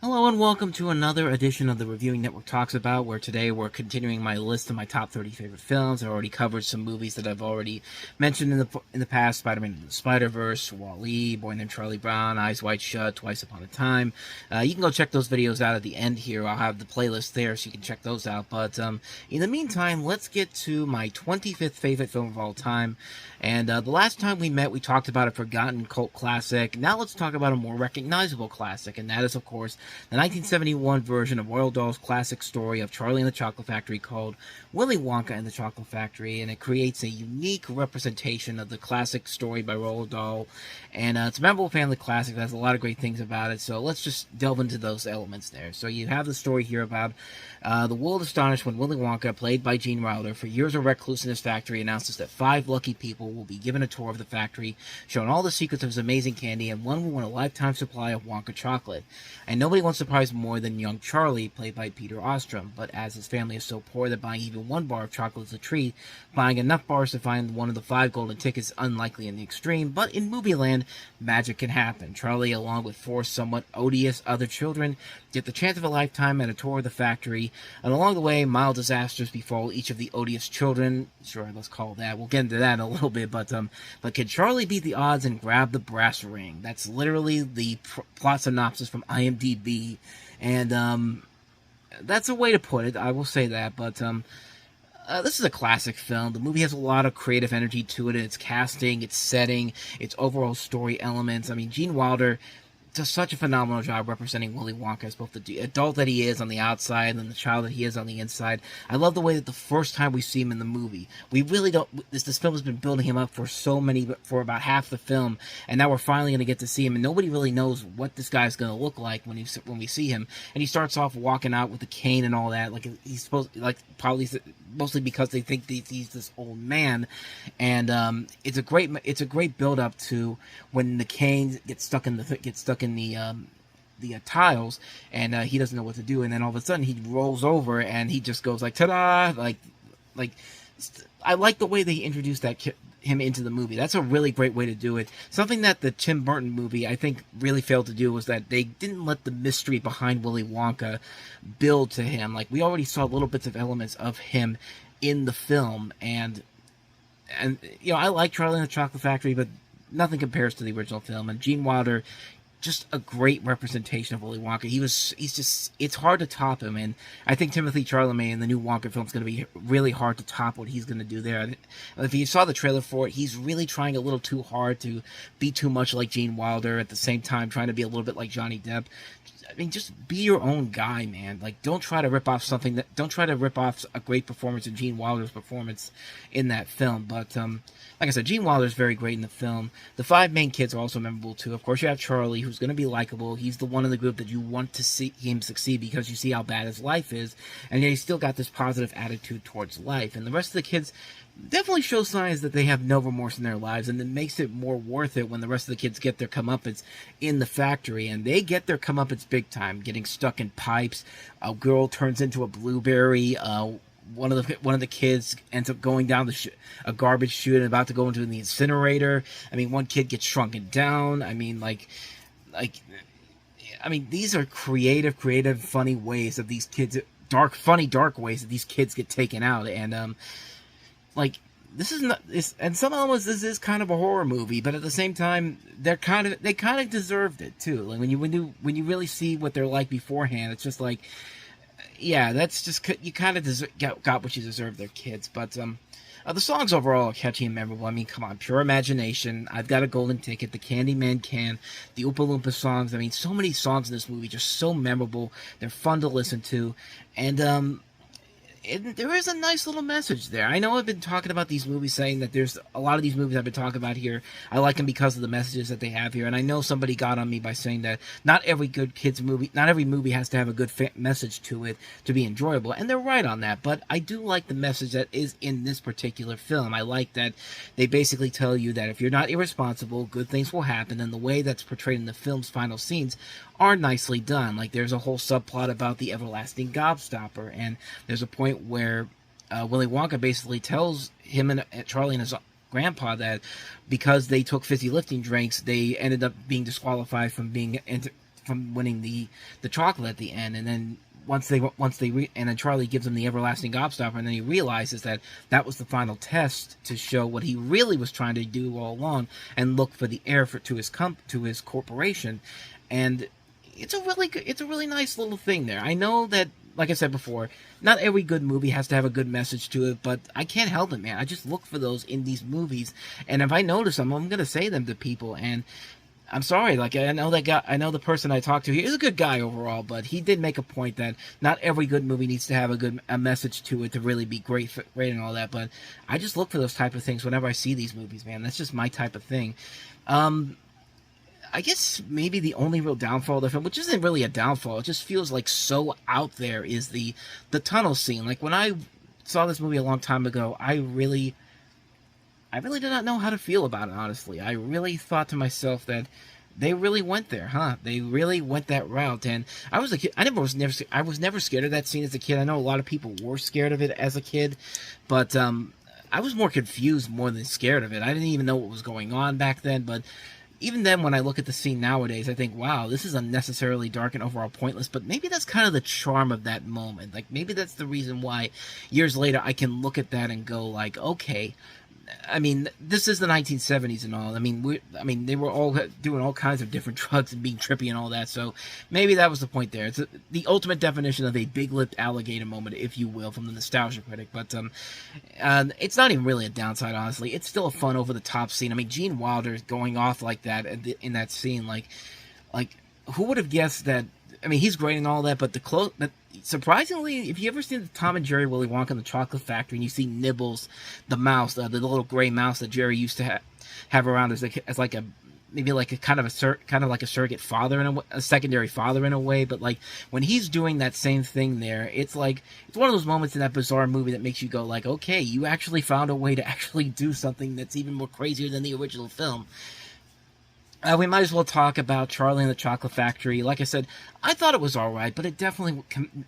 Hello and welcome to another edition of the Reviewing Network Talks About, where today we're continuing my list of my top 30 favorite films. I've already covered some movies that I've already mentioned in the past: Spider-Man Into the Spider-Verse, Wall-E, Boy Named Charlie Brown, Eyes Wide Shut, Twice Upon a Time. You can go check those videos out at the end here. I'll have the playlist there so you can check those out. But in the meantime, let's get to my 25th favorite film of all time. And the last time we met, we talked about a forgotten cult classic. Now let's talk about a more recognizable classic, and that is, of course, the 1971 version of Roald Dahl's classic story of Charlie and the Chocolate Factory called Willy Wonka and the Chocolate Factory, and it creates a unique representation of the classic story by Roald Dahl, and it's a memorable family classic that has a lot of great things about it, so let's just delve into those elements there. So you have the story here about the world astonished when Willy Wonka, played by Gene Wilder, for years a recluse in his factory, announces that 5 lucky people will be given a tour of the factory, shown all the secrets of his amazing candy, and one will win a lifetime supply of Wonka chocolate. And nobody wants to prize more than young Charlie, played by Peter Ostrom, but as his family is so poor that buying even 1 bar of chocolate is a treat, buying enough bars to find one of the 5 golden tickets is unlikely in the extreme, but in movie land, magic can happen. Charlie, along with 4 somewhat odious other children, get the chance of a lifetime at a tour of the factory, and along the way, mild disasters befall each of the odious children. Sure, let's call it that. We'll get into that in a little bit, but can Charlie beat the odds and grab the brass ring? That's literally the plot synopsis from IMDb, and that's a way to put it, I will say that, but this is a classic film. The movie has a lot of creative energy to it, its casting, its setting, its overall story elements. I mean, Gene Wilder does such a phenomenal job representing Willy Wonka as both the adult that he is on the outside and the child that he is on the inside. I love the way that the first time we see him in the movie, we really don't. This film has been building him up for about half the film, and now we're finally going to get to see him. And nobody really knows what this guy's going to look like when we see him. And he starts off walking out with the cane and all that, like he's supposed, like probably mostly because they think he's this old man. And it's a great build up to when the cane gets stuck in the tiles, and he doesn't know what to do, and then all of a sudden he rolls over and he just goes like ta-da, like I like the way they introduced him into the movie. That's a really great way to do it. Something that the Tim Burton movie, I think, really failed to do was that they didn't let the mystery behind Willy Wonka build to him. Like, we already saw little bits of elements of him in the film, and you know, I like Charlie and the Chocolate Factory, but nothing compares to the original film. And Gene Wilder, just a great representation of Willy Wonka. It's hard to top him, and I think Timothée Chalamet in the new Wonka film is going to be really hard to top what he's going to do there. If you saw the trailer for it, he's really trying a little too hard to be too much like Gene Wilder, at the same time trying to be a little bit like Johnny Depp. I mean, just be your own guy, man. Like, don't try to rip off a great performance in Gene Wilder's performance in that film. But like I said, Gene Wilder's very great in the film. The 5 main kids are also memorable too. Of course, you have Charlie, who's going to be likable. He's the one in the group that you want to see him succeed because you see how bad his life is, and yet he's still got this positive attitude towards life. And the rest of the kids definitely show signs that they have no remorse in their lives, and it makes it more worth it when the rest of the kids get their comeuppance in the factory, and they get their comeuppance big time, getting stuck in pipes. A girl turns into a blueberry. One of the kids ends up going down a garbage chute and about to go into the incinerator. I mean, one kid gets shrunken down. I mean, these are creative, funny ways that these kids, dark ways that these kids get taken out, and this is not this, and some elements this is kind of a horror movie, but at the same time they kind of deserved it too. Like when you really see what they're like beforehand, it's just like, yeah, that's just, you kind of got what you deserve, their kids. But the songs overall are catchy and memorable. I mean, come on, Pure Imagination, I've Got a Golden Ticket, the Candyman Can, the Oompa Loompa songs. I mean, so many songs in this movie, just so memorable. They're fun to listen to, and there is a nice little message there. I know I've been talking about these movies, saying that there's a lot of these movies I've been talking about here, I like them because of the messages that they have here, and I know somebody got on me by saying that not every movie has to have a good message to it to be enjoyable, and they're right on that, but I do like the message that is in this particular film. I like that they basically tell you that if you're not irresponsible, good things will happen, and the way that's portrayed in the film's final scenes are nicely done. Like, there's a whole subplot about the everlasting gobstopper, and there's a point where Willy Wonka basically tells him and Charlie and his grandpa that because they took fizzy lifting drinks, they ended up being disqualified from from winning the chocolate at the end. And then and then Charlie gives him the everlasting gobstopper, and then he realizes that that was the final test to show what he really was trying to do all along, and look for the heir to his corporation. And it's a really nice little thing there. I know that, like I said before, not every good movie has to have a good message to it, but I can't help it, man. I just look for those in these movies, and if I notice them, I'm gonna say them to people. And I'm sorry, like, I know that guy, I know the person I talked to, he is a good guy overall, but he did make a point that not every good movie needs to have a message to it to really be great and all that. But I just look for those type of things whenever I see these movies, man. That's just my type of thing. I guess maybe the only real downfall of the film, which isn't really a downfall, it just feels like so out there, is the tunnel scene. Like, when I saw this movie a long time ago, I really did not know how to feel about it, honestly. I really thought to myself that they really went there, huh? They really went that route. And I was a kid. I was never scared of that scene as a kid. I know a lot of people were scared of it as a kid, but I was more confused more than scared of it. I didn't even know what was going on back then, but even then, when I look at the scene nowadays, I think, wow, this is unnecessarily dark and overall pointless, but maybe that's kind of the charm of that moment. Like, maybe that's the reason why years later I can look at that and go, like, okay, I mean, this is the 1970s and all. I mean, they were all doing all kinds of different drugs and being trippy and all that. So maybe that was the point there. It's the ultimate definition of a big-lipped alligator moment, if you will, from the nostalgia critic. But it's not even really a downside, honestly. It's still a fun, over-the-top scene. I mean, Gene Wilder going off like that in that scene, like who would have guessed that? I mean, he's great and all that, but surprisingly, if you ever seen the Tom and Jerry Willy Wonka and the Chocolate Factory, and you see Nibbles, the mouse, the little gray mouse that Jerry used to have around as like a maybe like a kind of like a surrogate father, a secondary father in a way, but like when he's doing that same thing there, it's like it's one of those moments in that bizarre movie that makes you go like, okay, you actually found a way to actually do something that's even more crazier than the original film. We might as well talk about Charlie and the Chocolate Factory. Like I said, I thought it was alright, but it definitely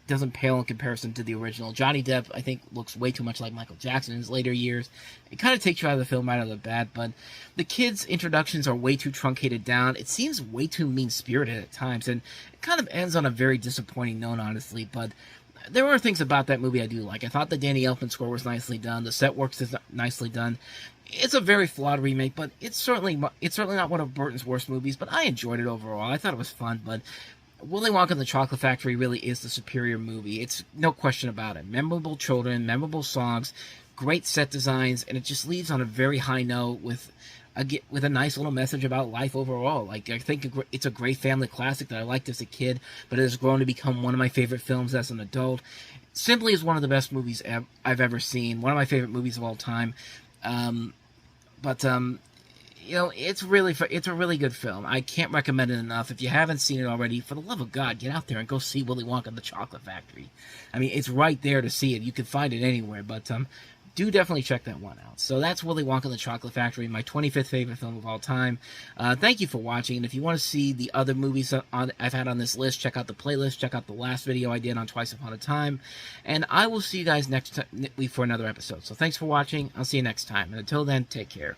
doesn't pale in comparison to the original. Johnny Depp, I think, looks way too much like Michael Jackson in his later years. It kind of takes you out of the film right out of the bat, but the kids' introductions are way too truncated down. It seems way too mean-spirited at times, and it kind of ends on a very disappointing note, honestly, but there are things about that movie I do like. I thought the Danny Elfman score was nicely done. The set work is nicely done. It's a very flawed remake, but it's certainly not one of Burton's worst movies, but I enjoyed it overall. I thought it was fun, but Willy Wonka and the Chocolate Factory really is the superior movie. It's no question about it. Memorable children, memorable songs, great set designs, and it just leaves on a very high note with a nice little message about life overall. Like, I think it's a great family classic that I liked as a kid, but it has grown to become one of my favorite films as an adult. Simply is one of the best movies I've ever seen. One of my favorite movies of all time. You know, it's a really good film. I can't recommend it enough. If you haven't seen it already, for the love of God, get out there and go see Willy Wonka and the Chocolate Factory. I mean, it's right there to see it. You can find it anywhere, but do definitely check that one out. So that's Willy Wonka and the Chocolate Factory, my 25th favorite film of all time. Thank you for watching, and if you want to see the other movies I've had on this list, check out the playlist, check out the last video I did on Twice Upon a Time, and I will see you guys next week for another episode. So thanks for watching. I'll see you next time, and until then, take care.